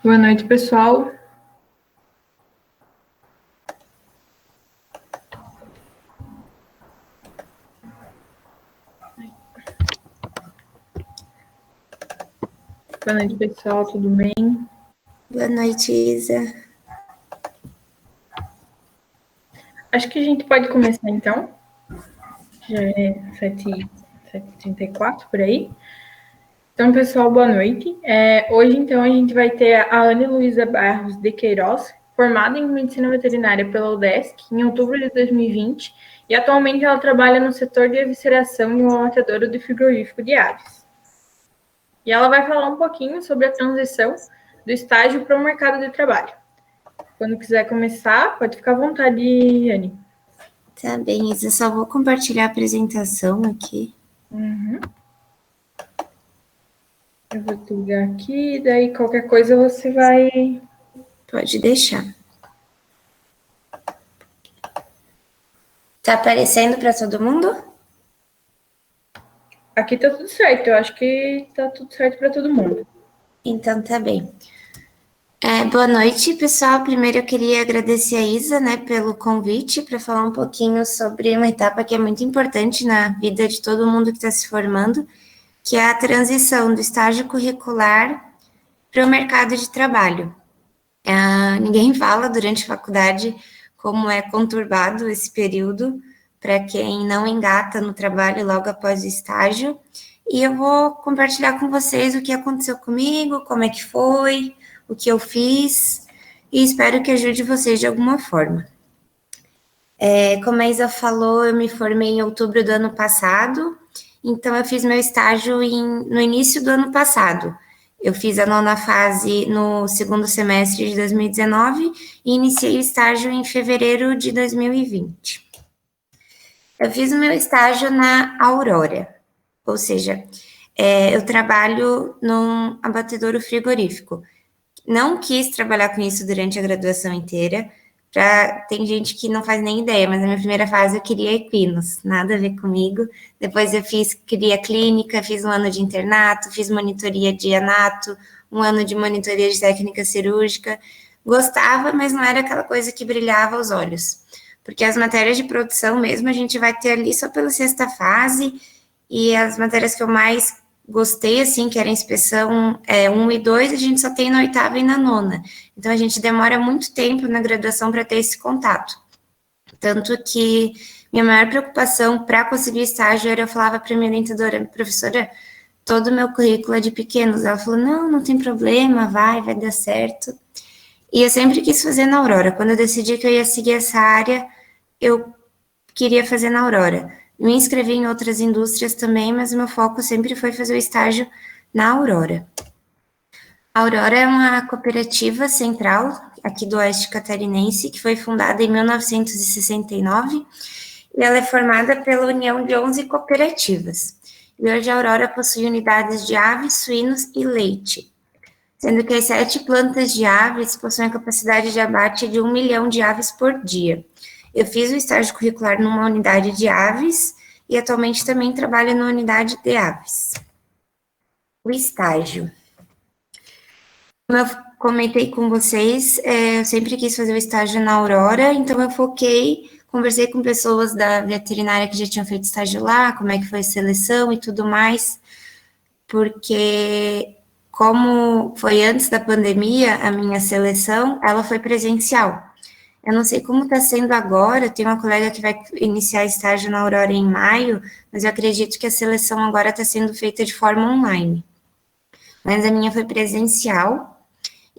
Boa noite, pessoal. Boa noite, pessoal. Tudo bem? Boa noite, Isa. Acho que a gente pode começar, então. Já é 7h34, por aí. Então, pessoal, boa noite. Hoje, então, a gente vai ter a Ana Luísa Barros de Queiroz, formada em Medicina Veterinária pela UDESC em outubro de 2020, e atualmente ela trabalha no setor de evisceração de um abatedouro de frigorífico de aves. E ela vai falar um pouquinho sobre a transição do estágio para o mercado de trabalho. Quando quiser começar, pode ficar à vontade, Anne. Tá bem, Isa. Só vou compartilhar a apresentação aqui. Eu vou ligar aqui, daí qualquer coisa você vai... Pode deixar. Tá aparecendo para todo mundo? Aqui tá tudo certo, eu acho que tá tudo certo para todo mundo. Então tá bem. Boa noite, pessoal. Primeiro eu queria agradecer a Isa, né, pelo convite para falar um pouquinho sobre uma etapa que é muito importante na vida de todo mundo que está se formando, que é a transição do estágio curricular para o mercado de trabalho. Ninguém fala durante a faculdade como é conturbado esse período para quem não engata no trabalho logo após o estágio. E eu vou compartilhar com vocês o que aconteceu comigo, como é que foi, o que eu fiz, e espero que ajude vocês de alguma forma. Como a Isa falou, eu me formei em outubro do ano passado, então eu fiz meu estágio no início do ano passado. Eu fiz a 9ª fase no segundo semestre de 2019 e iniciei o estágio em fevereiro de 2020. Eu fiz o meu estágio na Aurora, ou seja, eu trabalho num abatedouro frigorífico. Não quis trabalhar com isso durante a graduação inteira. Tem gente que não faz nem ideia, mas na minha primeira fase eu queria equinos, nada a ver comigo. Depois eu queria clínica, fiz um ano de internato, fiz monitoria de anato, um ano de monitoria de técnica cirúrgica. Gostava, mas não era aquela coisa que brilhava aos olhos. Porque as matérias de produção mesmo a gente vai ter ali só pela 6ª fase, e as matérias que eu mais gostei, assim, que era inspeção 1 e 2, a gente só tem na 8ª e na 9ª. Então, a gente demora muito tempo na graduação para ter esse contato. Tanto que minha maior preocupação para conseguir estágio era, eu falava para minha orientadora, professora, todo o meu currículo é de pequenos. Ela falou, não tem problema, vai dar certo. E eu sempre quis fazer na Aurora. Quando eu decidi que eu ia seguir essa área, eu queria fazer na Aurora. Me inscrevi em outras indústrias também, mas o meu foco sempre foi fazer o estágio na Aurora. A Aurora é uma cooperativa central aqui do Oeste Catarinense, que foi fundada em 1969, e ela é formada pela união de 11 cooperativas. E hoje a Aurora possui unidades de aves, suínos e leite, sendo que as 7 plantas de aves possuem a capacidade de abate de 1 milhão de aves por dia. Eu fiz o estágio curricular numa unidade de aves e atualmente também trabalho na unidade de aves. O estágio. Como eu comentei com vocês, eu sempre quis fazer o estágio na Aurora, então eu conversei com pessoas da veterinária que já tinham feito estágio lá, como é que foi a seleção e tudo mais, porque como foi antes da pandemia, a minha seleção, ela foi presencial. Eu não sei como está sendo agora, tem uma colega que vai iniciar estágio na Aurora em maio, mas eu acredito que a seleção agora está sendo feita de forma online. Mas a minha foi presencial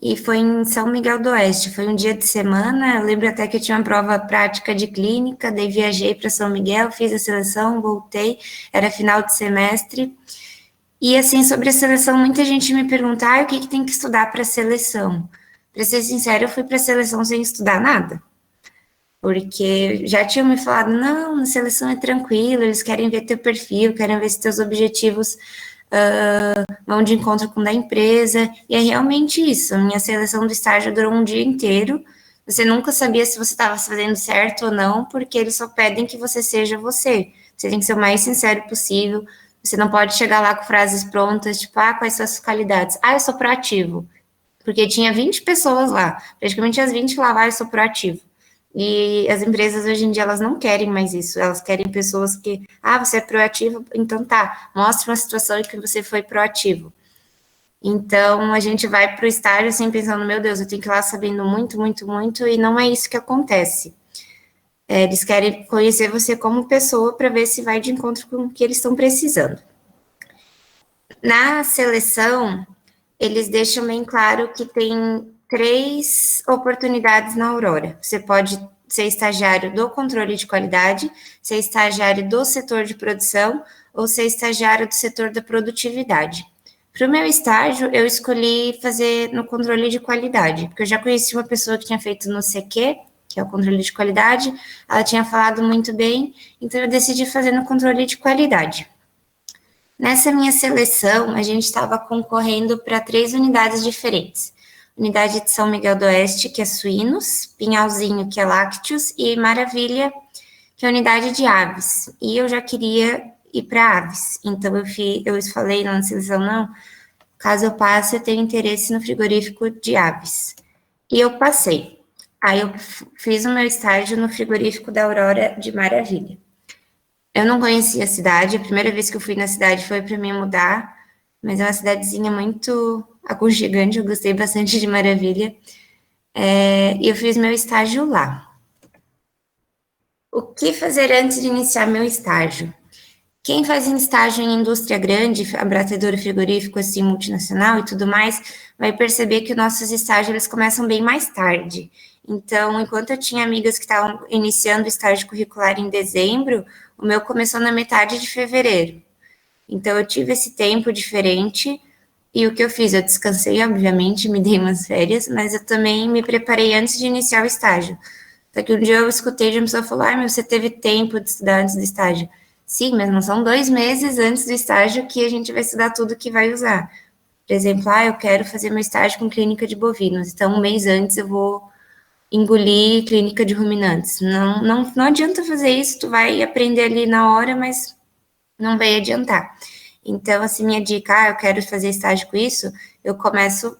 e foi em São Miguel do Oeste, foi um dia de semana, eu lembro até que eu tinha uma prova prática de clínica, daí viajei para São Miguel, fiz a seleção, voltei, era final de semestre. E assim, sobre a seleção, muita gente me pergunta, o que tem que estudar para a seleção? Para ser sincero, eu fui para a seleção sem estudar nada. Porque já tinham me falado, não, na seleção é tranquilo, eles querem ver teu perfil, querem ver se teus objetivos vão de encontro com o da empresa. E é realmente isso, a minha seleção do estágio durou um dia inteiro. Você nunca sabia se você estava fazendo certo ou não, porque eles só pedem que você seja você. Você tem que ser o mais sincero possível. Você não pode chegar lá com frases prontas, tipo, quais são as qualidades? Eu sou proativo. porque tinha 20 pessoas lá, praticamente as 20 falavam, eu sou proativo. E as empresas hoje em dia, elas não querem mais isso, elas querem pessoas que, você é proativo, então tá, mostra uma situação em que você foi proativo. Então, a gente vai para o estágio assim, pensando, meu Deus, eu tenho que ir lá sabendo muito, muito, muito, e não é isso que acontece. Eles querem conhecer você como pessoa para ver se vai de encontro com o que eles estão precisando. Na seleção, eles deixam bem claro que tem 3 oportunidades na Aurora. Você pode ser estagiário do controle de qualidade, ser estagiário do setor de produção ou ser estagiário do setor da produtividade. Para o meu estágio, eu escolhi fazer no controle de qualidade, porque eu já conheci uma pessoa que tinha feito no CQ, que é o controle de qualidade, ela tinha falado muito bem, então eu decidi fazer no controle de qualidade. Nessa minha seleção, a gente estava concorrendo para 3 unidades diferentes. Unidade de São Miguel do Oeste, que é suínos, Pinhalzinho, que é lácteos, e Maravilha, que é unidade de aves. E eu já queria ir para aves, então eu falei na seleção, não, caso eu passe, eu tenho interesse no frigorífico de aves. E eu passei. Aí eu fiz o meu estágio no frigorífico da Aurora de Maravilha. Eu não conhecia a cidade, a primeira vez que eu fui na cidade foi para me mudar, mas é uma cidadezinha muito aconchegante, eu gostei bastante de Maravilha. E eu fiz meu estágio lá. O que fazer antes de iniciar meu estágio? Quem faz estágio em indústria grande, abatedor frigorífico, assim, multinacional e tudo mais, vai perceber que os nossos estágios eles começam bem mais tarde. Então, enquanto eu tinha amigas que estavam iniciando o estágio curricular em dezembro, o meu começou na metade de fevereiro. Então, eu tive esse tempo diferente e o que eu fiz? Eu descansei, obviamente, me dei umas férias, mas eu também me preparei antes de iniciar o estágio. Só que um dia eu escutei de uma pessoa falar, mas você teve tempo de estudar antes do estágio. Sim, mas não são 2 meses antes do estágio que a gente vai estudar tudo que vai usar. Por exemplo, eu quero fazer meu estágio com clínica de bovinos, então 1 mês antes eu vou engolir clínica de ruminantes. Não adianta fazer isso, tu vai aprender ali na hora, mas não vai adiantar. Então, assim, minha dica, eu quero fazer estágio com isso, eu começo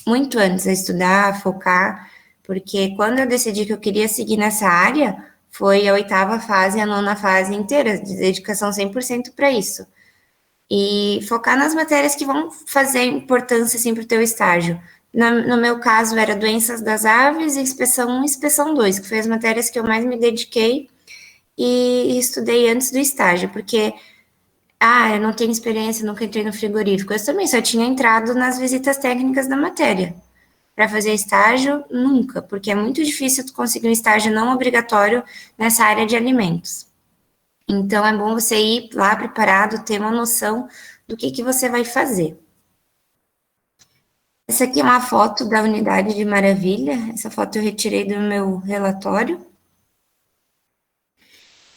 muito antes a estudar, a focar, porque quando eu decidi que eu queria seguir nessa área, foi a 8ª fase e a 9ª fase inteira, de dedicação 100% para isso. E focar nas matérias que vão fazer importância, assim, para o teu estágio. No meu caso, era doenças das aves, inspeção 1 e inspeção 2, que foi as matérias que eu mais me dediquei e estudei antes do estágio, porque eu não tenho experiência, nunca entrei no frigorífico. Eu também só tinha entrado nas visitas técnicas da matéria. Para fazer estágio, nunca, porque é muito difícil tu conseguir um estágio não obrigatório nessa área de alimentos. Então, é bom você ir lá preparado, ter uma noção do que você vai fazer. Essa aqui é uma foto da unidade de Maravilha. Essa foto eu retirei do meu relatório.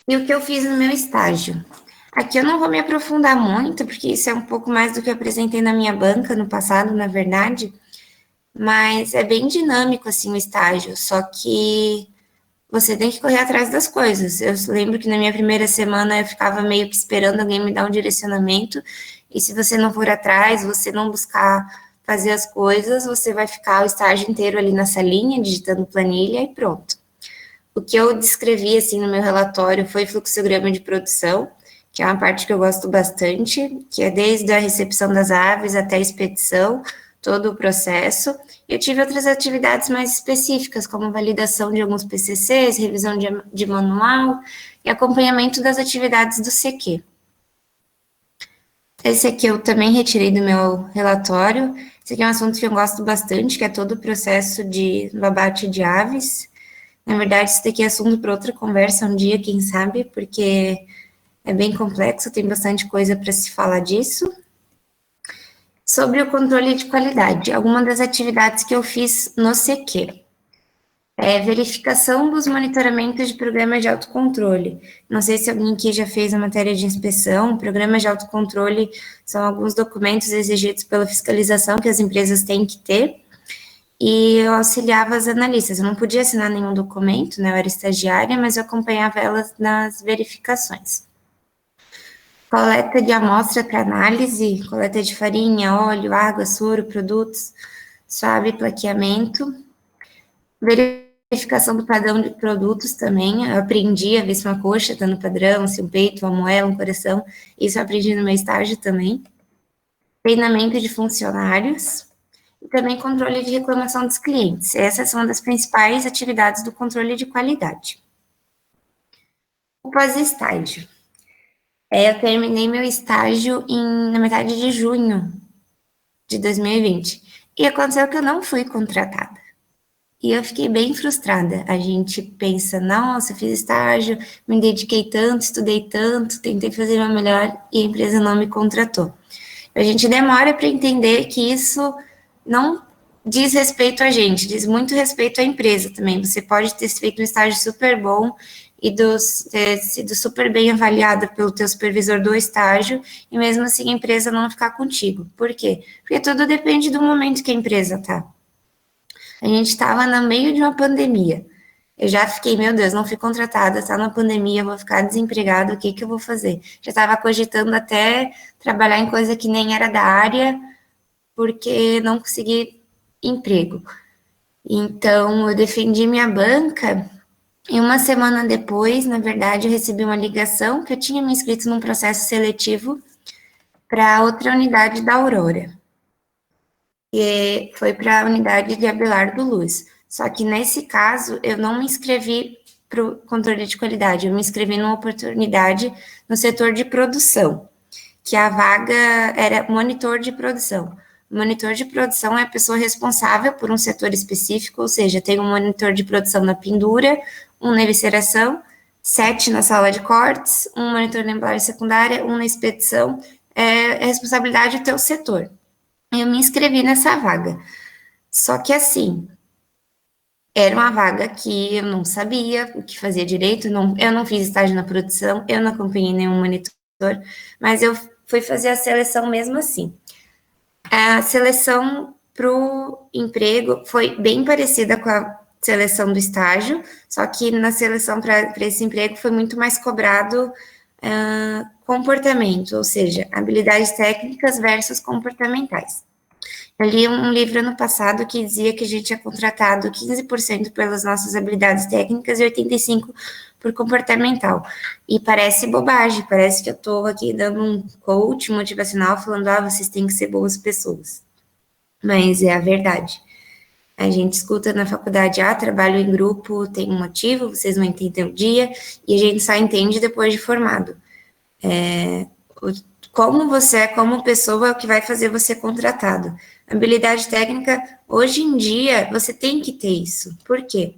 E o que eu fiz no meu estágio? Aqui eu não vou me aprofundar muito, porque isso é um pouco mais do que eu apresentei na minha banca no passado, na verdade, mas é bem dinâmico, assim, o estágio, só que você tem que correr atrás das coisas. Eu lembro que na minha primeira semana eu ficava meio que esperando alguém me dar um direcionamento, e se você não for atrás, você não buscar fazer as coisas, você vai ficar o estágio inteiro ali na salinha, digitando planilha e pronto. O que eu descrevi, assim, no meu relatório foi fluxograma de produção, que é uma parte que eu gosto bastante, que é desde a recepção das aves até a expedição, todo o processo. Eu tive outras atividades mais específicas, como validação de alguns PCCs, revisão de manual e acompanhamento das atividades do CQ. Esse aqui eu também retirei do meu relatório. Esse aqui é um assunto que eu gosto bastante, que é todo o processo do abate de aves. Na verdade, isso daqui é assunto para outra conversa um dia, quem sabe, porque é bem complexo, tem bastante coisa para se falar disso. Sobre o controle de qualidade, algumas das atividades que eu fiz no CQ. Verificação dos monitoramentos de programas de autocontrole. Não sei se alguém aqui já fez a matéria de inspeção. Programas de autocontrole são alguns documentos exigidos pela fiscalização que as empresas têm que ter. E eu auxiliava as analistas. Eu não podia assinar nenhum documento, né? Eu era estagiária, mas eu acompanhava elas nas verificações. Coleta de amostra para análise, coleta de farinha, óleo, água, soro, produtos. SWAB, plaqueamento, verificação do padrão de produtos também. Eu aprendi a ver se uma coxa está no padrão, se um peito, uma moela, um coração. Isso eu aprendi no meu estágio também. Treinamento de funcionários e também controle de reclamação dos clientes. Essas são uma das principais atividades do controle de qualidade. O pós-estágio. Eu terminei meu estágio na metade de junho de 2020. E aconteceu que eu não fui contratada. E eu fiquei bem frustrada. A gente pensa, nossa, eu fiz estágio, me dediquei tanto, estudei tanto, tentei fazer o meu melhor e a empresa não me contratou. A gente demora para entender que isso não diz respeito a gente, diz muito respeito à empresa também. Você pode ter feito um estágio super bom e ter sido super bem avaliada pelo teu supervisor do estágio, e mesmo assim a empresa não ficar contigo. Por quê? Porque tudo depende do momento que a empresa está. A gente estava no meio de uma pandemia. Eu já fiquei, meu Deus, não fui contratada, está na pandemia, vou ficar desempregada, o que eu vou fazer? Já estava cogitando até trabalhar em coisa que nem era da área, porque não consegui emprego. Então, eu defendi minha banca, e uma semana depois, na verdade, eu recebi uma ligação que eu tinha me inscrito num processo seletivo para outra unidade da Aurora. E foi para a unidade de Abelardo Luz. Só que nesse caso, eu não me inscrevi para o controle de qualidade, eu me inscrevi numa oportunidade no setor de produção, que a vaga era monitor de produção. O monitor de produção é a pessoa responsável por um setor específico, ou seja, tem um monitor de produção na pendura, um na evisceração, 7 na sala de cortes, um monitor na embalagem secundária, um na expedição, é responsabilidade do teu setor. Eu me inscrevi nessa vaga. Só que assim, era uma vaga que eu não sabia o que fazia direito, eu não fiz estágio na produção, eu não acompanhei nenhum monitor, mas eu fui fazer a seleção mesmo assim. A seleção para o emprego foi bem parecida com a seleção do estágio, só que na seleção para esse emprego foi muito mais cobrado comportamento, ou seja, habilidades técnicas versus comportamentais. Eu li um livro ano passado que dizia que a gente é contratado 15% pelas nossas habilidades técnicas e 85% por comportamental. E parece bobagem, parece que eu estou aqui dando um coach motivacional falando, vocês têm que ser boas pessoas. Mas é a verdade. A gente escuta na faculdade, trabalho em grupo, tem um motivo, vocês não entendem o dia, e a gente só entende depois de formado. Como você é como pessoa é o que vai fazer você contratado. Habilidade técnica, hoje em dia, você tem que ter isso. Por quê?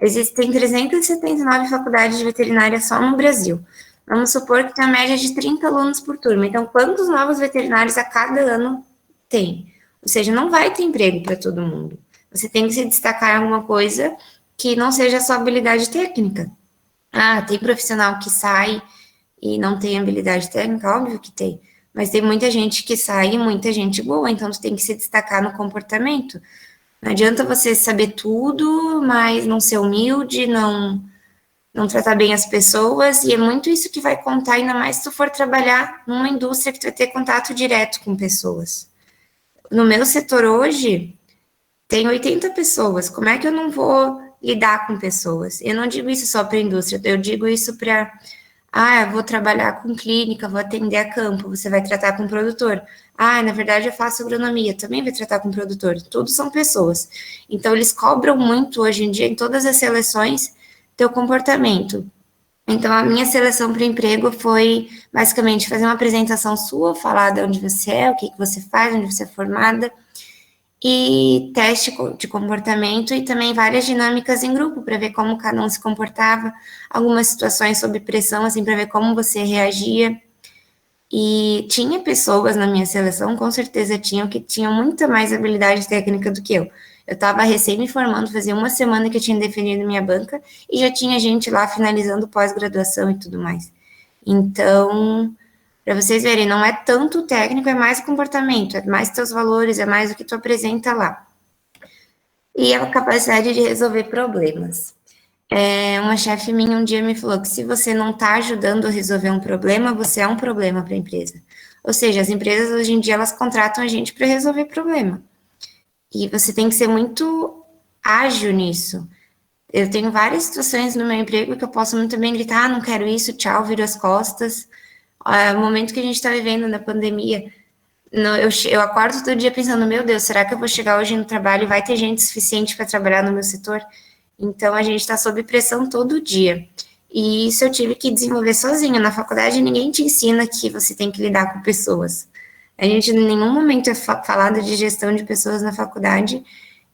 Existem 379 faculdades de veterinária só no Brasil. Vamos supor que tem a média de 30 alunos por turma. Então, quantos novos veterinários a cada ano tem? Ou seja, não vai ter emprego para todo mundo. Você tem que se destacar em alguma coisa que não seja só habilidade técnica. Tem profissional que sai e não tem habilidade técnica? Óbvio que tem. Mas tem muita gente que sai e muita gente boa, então tu tem que se destacar no comportamento. Não adianta você saber tudo, mas não ser humilde, não tratar bem as pessoas, e é muito isso que vai contar, ainda mais se tu for trabalhar numa indústria que tu vai ter contato direto com pessoas. No meu setor hoje, tem 80 pessoas, como é que eu não vou lidar com pessoas? Eu não digo isso só para a indústria, eu digo isso para... eu vou trabalhar com clínica, vou atender a campo, você vai tratar com produtor. Na verdade eu faço agronomia, também vai tratar com produtor. Todos são pessoas. Então eles cobram muito hoje em dia, em todas as seleções, teu comportamento. Então a minha seleção para o emprego foi basicamente fazer uma apresentação sua, falar de onde você é, o que você faz, onde você é formada, e teste de comportamento e também várias dinâmicas em grupo para ver como cada um se comportava, algumas situações sob pressão, assim, para ver como você reagia. E tinha pessoas na minha seleção, com certeza tinham, que tinham muita mais habilidade técnica do que eu. Eu estava recém me formando, fazia uma semana que eu tinha definido minha banca e já tinha gente lá finalizando pós-graduação e tudo mais. Então, para vocês verem, não é tanto técnico, é mais comportamento, é mais teus valores, é mais o que tu apresenta lá. E a capacidade de resolver problemas. Uma chefe minha um dia me falou que se você não está ajudando a resolver um problema, você é um problema para a empresa. Ou seja, as empresas hoje em dia, elas contratam a gente para resolver problema. E você tem que ser muito ágil nisso. Eu tenho várias situações no meu emprego que eu posso muito bem gritar, não quero isso, tchau, viro as costas. O momento que a gente está vivendo na pandemia, eu acordo todo dia pensando, meu Deus, será que eu vou chegar hoje no trabalho e vai ter gente suficiente para trabalhar no meu setor? Então, a gente está sob pressão todo dia. E isso eu tive que desenvolver sozinha. Na faculdade, ninguém te ensina que você tem que lidar com pessoas. A gente em nenhum momento é falado de gestão de pessoas na faculdade.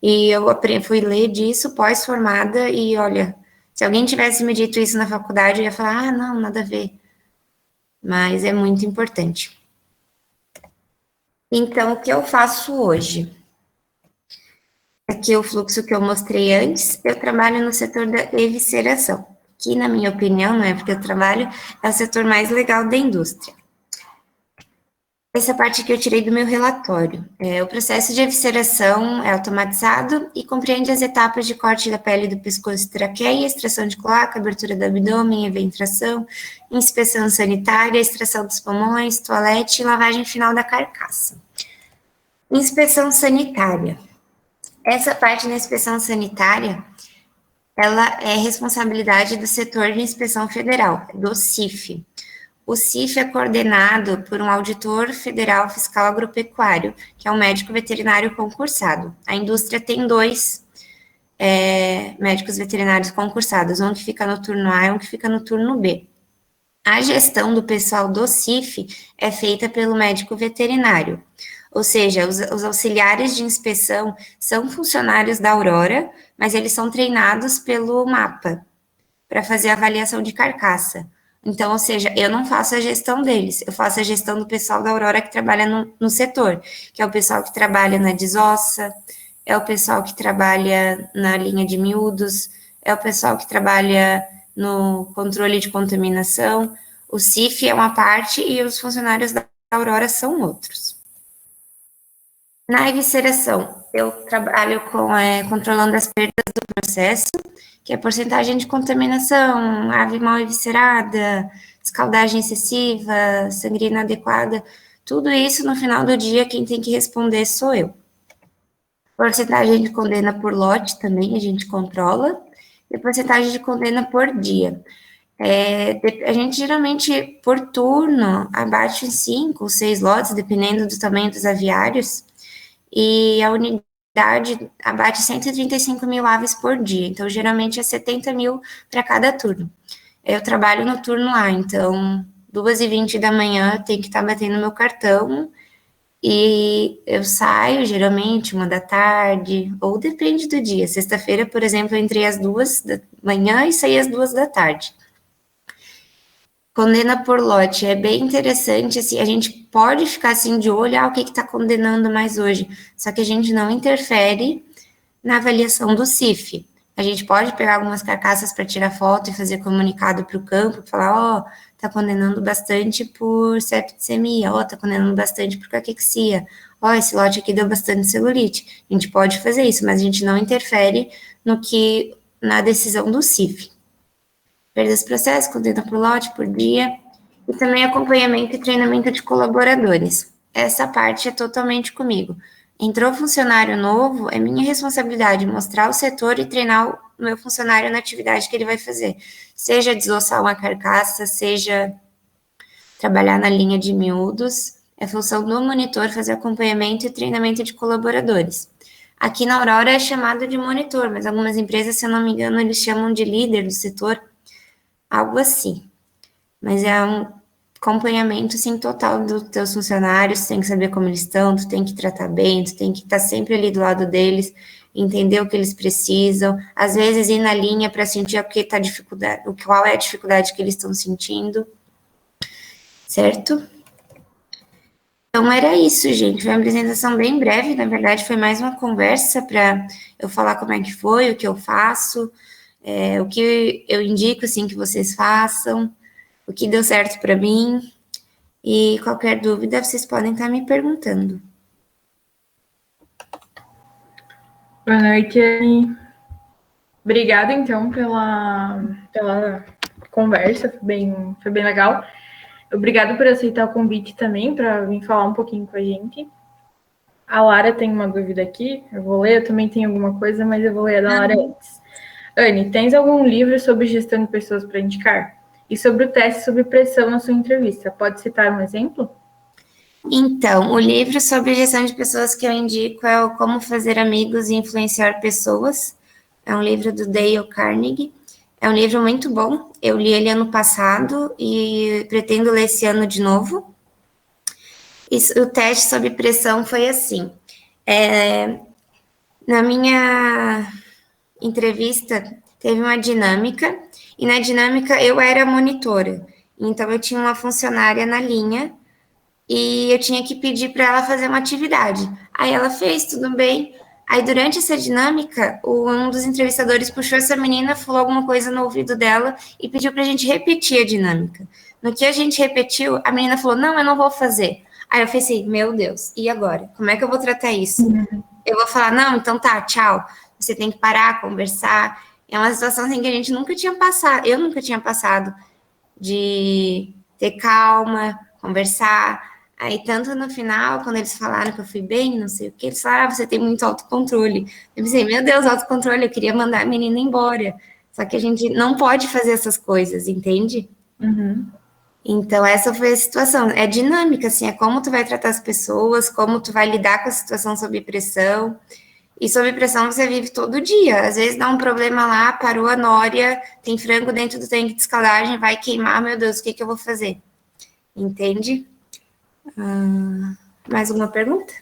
E eu fui ler disso pós-formada e, olha, se alguém tivesse me dito isso na faculdade, eu ia falar, não, nada a ver. Mas é muito importante. Então, o que eu faço hoje? Aqui é o fluxo que eu mostrei antes, eu trabalho no setor da evisceração, que, na minha opinião, não é porque eu trabalho, é o setor mais legal da indústria. Essa parte que eu tirei do meu relatório. O processo de evisceração é automatizado e compreende as etapas de corte da pele do pescoço e traqueia, extração de cloaca, abertura do abdômen, eventração, inspeção sanitária, extração dos pulmões, toalete e lavagem final da carcaça. Inspeção sanitária. Essa parte da inspeção sanitária, ela é responsabilidade do setor de inspeção federal, do CIF. O CIF é coordenado por um auditor federal fiscal agropecuário, que é um médico veterinário concursado. A indústria tem dois médicos veterinários concursados, um que fica no turno A e um que fica no turno B. A gestão do pessoal do CIF é feita pelo médico veterinário, ou seja, os auxiliares de inspeção são funcionários da Aurora, mas eles são treinados pelo MAPA para fazer a avaliação de carcaça. Então, ou seja, eu não faço a gestão deles, eu faço a gestão do pessoal da Aurora que trabalha no setor, que é o pessoal que trabalha na desossa, é o pessoal que trabalha na linha de miúdos, é o pessoal que trabalha no controle de contaminação. O CIF é uma parte e os funcionários da Aurora são outros. Na evisceração, eu trabalho controlando as perdas do processo, que é porcentagem de contaminação, ave mal eviscerada, escaldagem excessiva, sangria inadequada, tudo isso no final do dia quem tem que responder sou eu. Porcentagem de condena por lote também a gente controla, e porcentagem de condena por dia. A gente geralmente, por turno, abate 5 ou 6 lotes, dependendo do tamanho dos aviários, e a unidade abate 135 mil aves por dia, então geralmente é 70 mil para cada turno. Eu trabalho no turno A, então 2h20 da manhã tem que estar batendo meu cartão, e eu saio geralmente 1 da tarde, ou depende do dia. Sexta-feira, por exemplo, eu entrei às 2 da manhã e saí às 2 da tarde. Condena por lote é bem interessante, assim, a gente pode ficar assim de olho, o que está condenando mais hoje, só que a gente não interfere na avaliação do CIF. A gente pode pegar algumas carcaças para tirar foto e fazer comunicado para o campo, falar, está condenando bastante por septicemia, está condenando bastante por caquexia, esse lote aqui deu bastante celulite. A gente pode fazer isso, mas a gente não interfere na decisão do CIF. Perdas processos, condena por lote, por dia, e também acompanhamento e treinamento de colaboradores. Essa parte é totalmente comigo. Entrou funcionário novo, é minha responsabilidade mostrar o setor e treinar o meu funcionário na atividade que ele vai fazer. Seja desossar uma carcaça, seja trabalhar na linha de miúdos, é função do monitor fazer acompanhamento e treinamento de colaboradores. Aqui na Aurora é chamado de monitor, mas algumas empresas, se eu não me engano, eles chamam de líder do setor, algo assim. Mas é um acompanhamento, assim, total dos teus funcionários, tu tem que saber como eles estão, tu tem que tratar bem, tu tem que estar sempre ali do lado deles, entender o que eles precisam, às vezes ir na linha para sentir qual é a dificuldade que eles estão sentindo, certo? Então, era isso, gente, foi uma apresentação bem breve, na verdade, foi mais uma conversa para eu falar como é que foi, o que eu faço, o que eu indico, assim, que vocês façam, o que deu certo para mim, e qualquer dúvida, vocês podem estar me perguntando. Boa noite, Anne. Obrigada, então, pela conversa, foi bem legal. Obrigada por aceitar o convite também, para vir falar um pouquinho com a gente. A Lara tem uma dúvida aqui, eu vou ler, eu também tenho alguma coisa, mas eu vou ler a da Lara antes. Anne, tens algum livro sobre gestão de pessoas para indicar? E sobre o teste sob pressão na sua entrevista, pode citar um exemplo? Então, o livro sobre gestão de pessoas que eu indico é o Como Fazer Amigos e Influenciar Pessoas. É um livro do Dale Carnegie. É um livro muito bom. Eu li ele ano passado e pretendo ler esse ano de novo. E o teste sob pressão foi assim. Na minha entrevista, teve uma dinâmica, e na dinâmica eu era monitora. Então, eu tinha uma funcionária na linha e eu tinha que pedir para ela fazer uma atividade. Aí ela fez, tudo bem. Aí, durante essa dinâmica, um dos entrevistadores puxou essa menina, falou alguma coisa no ouvido dela e pediu para a gente repetir a dinâmica. No que a gente repetiu, a menina falou: Não, eu não vou fazer. Aí eu pensei: Meu Deus, e agora? Como é que eu vou tratar isso? Eu vou falar: Não, então tá, tchau. Você tem que parar, conversar. É uma situação assim que a gente nunca tinha passado. Eu nunca tinha passado de ter calma, conversar. Aí, tanto no final, quando eles falaram que eu fui bem, não sei o que, eles falaram: você tem muito autocontrole. Eu pensei: meu Deus, autocontrole, eu queria mandar a menina embora. Só que a gente não pode fazer essas coisas, entende? Uhum. Então, essa foi a situação. É dinâmica, assim, é como tu vai tratar as pessoas, como tu vai lidar com a situação sob pressão. E sob pressão você vive todo dia. Às vezes dá um problema lá, parou a nória, tem frango dentro do tanque de escaldagem, vai queimar, meu Deus, o que eu vou fazer? Entende? Mais uma pergunta?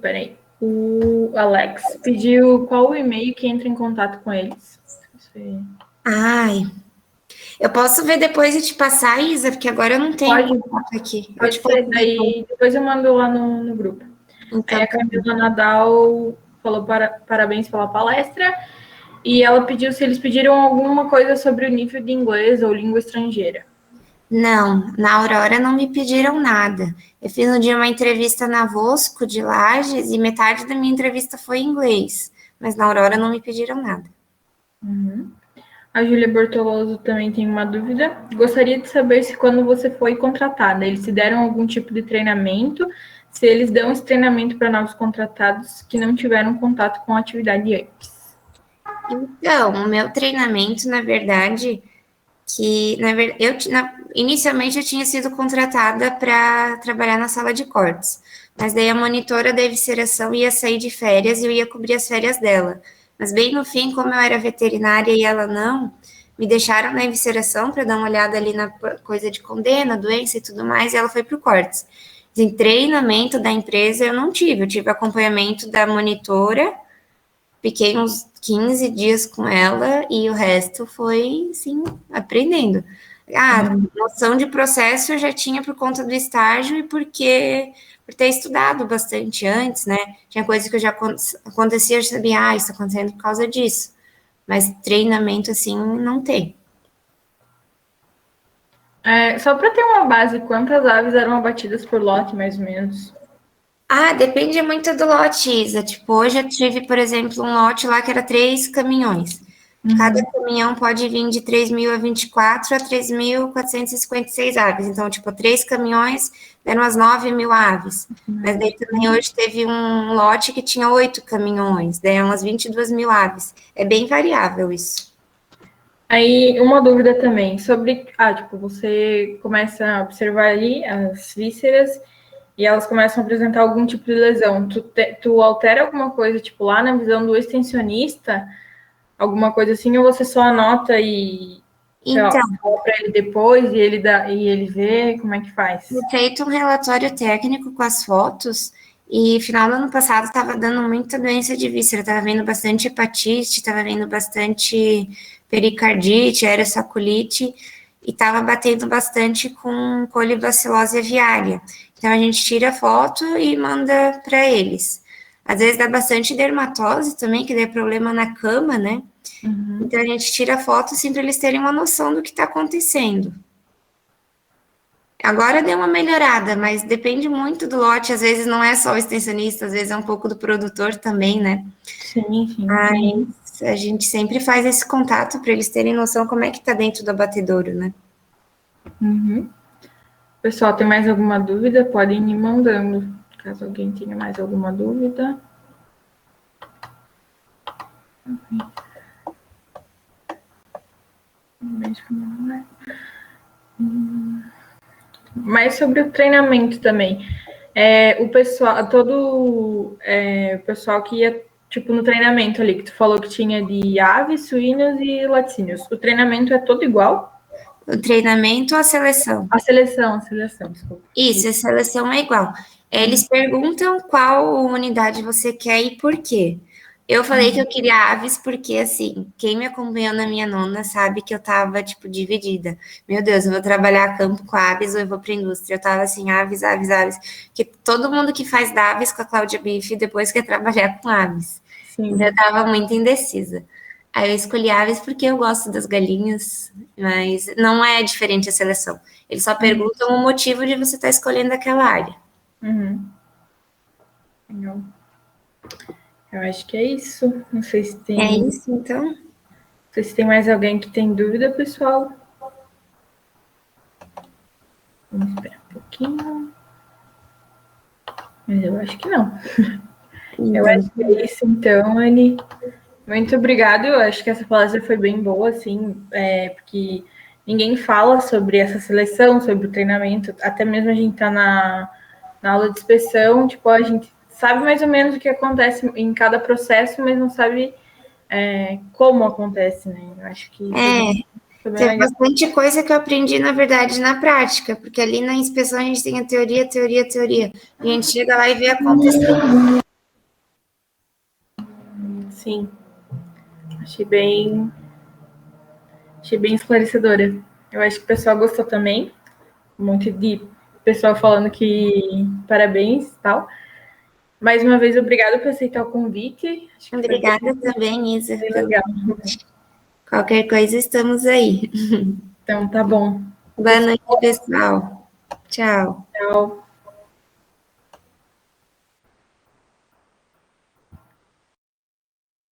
Peraí. O Alex pediu qual o e-mail que entra em contato com eles. Ai, eu posso ver depois e te passar, Isa, porque agora eu não tenho Pode, contato aqui. Eu pode te ser. passo depois. Daí depois eu mando lá no grupo. Aí Então, a Camila Nadal falou parabéns pela palestra e ela pediu se eles pediram alguma coisa sobre o nível de inglês ou língua estrangeira. não, na Aurora não me pediram nada. Eu fiz um dia uma entrevista na Vosco de Lages e metade da minha entrevista foi em inglês, mas na Aurora não me pediram nada. Uhum. A Júlia Bortoloso também tem uma dúvida. Gostaria de saber se quando você foi contratada, eles te deram algum tipo de treinamento, se eles dão esse treinamento para novos contratados que não tiveram contato com a atividade antes. Então, o meu treinamento, na verdade, inicialmente eu tinha sido contratada para trabalhar na sala de cortes, mas daí a monitora da evisceração ia sair de férias e eu ia cobrir as férias dela. Mas bem no fim, como eu era veterinária e ela não, me deixaram na evisceração para dar uma olhada ali na coisa de condena, doença e tudo mais, e ela foi para o cortes. Em treinamento da empresa eu não tive, eu tive acompanhamento da monitora. Fiquei uns 15 dias com ela e o resto foi, sim, aprendendo. Noção de processo eu já tinha por conta do estágio e por ter estudado bastante antes, né? Tinha coisas que eu já acontecia, eu sabia, isso está acontecendo por causa disso. Mas treinamento, assim, não tem. Só para ter uma base, quantas aves eram abatidas por lote, mais ou menos? Depende muito do lote, Isa. Tipo, hoje eu tive, por exemplo, um lote lá que era 3 caminhões. Cada caminhão pode vir de 3.000 a 24 a 3.456 aves. Então, tipo, 3 caminhões deram umas 9.000 aves. Mas daí também hoje teve um lote que tinha 8 caminhões, deram umas 22.000 aves. É bem variável isso. Aí, uma dúvida também sobre, tipo, você começa a observar ali as vísceras e elas começam a apresentar algum tipo de lesão. Tu altera alguma coisa, tipo, lá na visão do extensionista, alguma coisa assim, ou você só anota e, sei lá, Então, fala para ele depois e ele vê como é que faz? foi feito um relatório técnico com as fotos e final do ano passado estava dando muita doença de víscera, estava vendo bastante hepatite, estava vendo bastante pericardite, aerossaculite e estava batendo bastante com colibacilose aviária. Então a gente tira a foto e manda para eles. Às vezes dá bastante dermatose também, que dá problema na cama, né? Então a gente tira a foto assim para eles terem uma noção do que está acontecendo. Agora deu uma melhorada, mas depende muito do lote. Às vezes não é só o extensionista, às vezes é um pouco do produtor também, né? Sim, sim. Mas a gente sempre faz esse contato para eles terem noção como é que tá dentro do abatedouro, né? Pessoal, tem mais alguma dúvida? Podem ir me mandando. caso alguém tenha mais alguma dúvida. Mas sobre o treinamento também. O pessoal, o pessoal que ia, tipo, no treinamento ali, que tu falou que tinha de aves, suínos e laticínios. O treinamento é todo igual? O treinamento ou a seleção? A seleção, desculpa. Isso, a seleção é igual. Eles perguntam qual unidade você quer e por quê. Eu falei que eu queria aves porque, assim, quem me acompanhou na minha nona sabe que eu tava, tipo, dividida. Meu Deus, eu vou trabalhar a campo com aves ou eu vou pra indústria? Eu tava assim, aves, aves, aves. Porque todo mundo que faz da aves com a Cláudia Bife depois quer trabalhar com aves. Sim. Então, eu tava muito indecisa. Aí eu escolhi aves porque eu gosto das galinhas, mas não é diferente a seleção. Eles só perguntam o motivo de você estar escolhendo aquela área. Uhum. Legal. Eu acho que é isso. Não sei se tem. É isso, então? Não sei se tem mais alguém que tem dúvida, pessoal. Vamos esperar um pouquinho. Mas eu acho que não. Eu acho que é isso, então, Anne. Muito obrigada. Eu acho que essa palestra foi bem boa, assim, porque ninguém fala sobre essa seleção, sobre o treinamento. Até mesmo a gente está na aula de inspeção, tipo, a gente sabe mais ou menos o que acontece em cada processo, mas não sabe como acontece, né? Eu acho que foi bem Teve legal. bastante coisa que eu aprendi, na verdade, na prática, porque ali na inspeção a gente tem a teoria, teoria, teoria. E a gente chega lá e vê acontecendo. Sim. Achei bem esclarecedora. Eu acho que o pessoal gostou também. Um monte de pessoal falando que parabéns e tal. Mais uma vez, obrigada por aceitar o convite. Acho que foi Obrigada também, Isa. bem legal. Qualquer coisa, estamos aí. Então, tá bom. Boa noite, pessoal. Tchau. Tchau.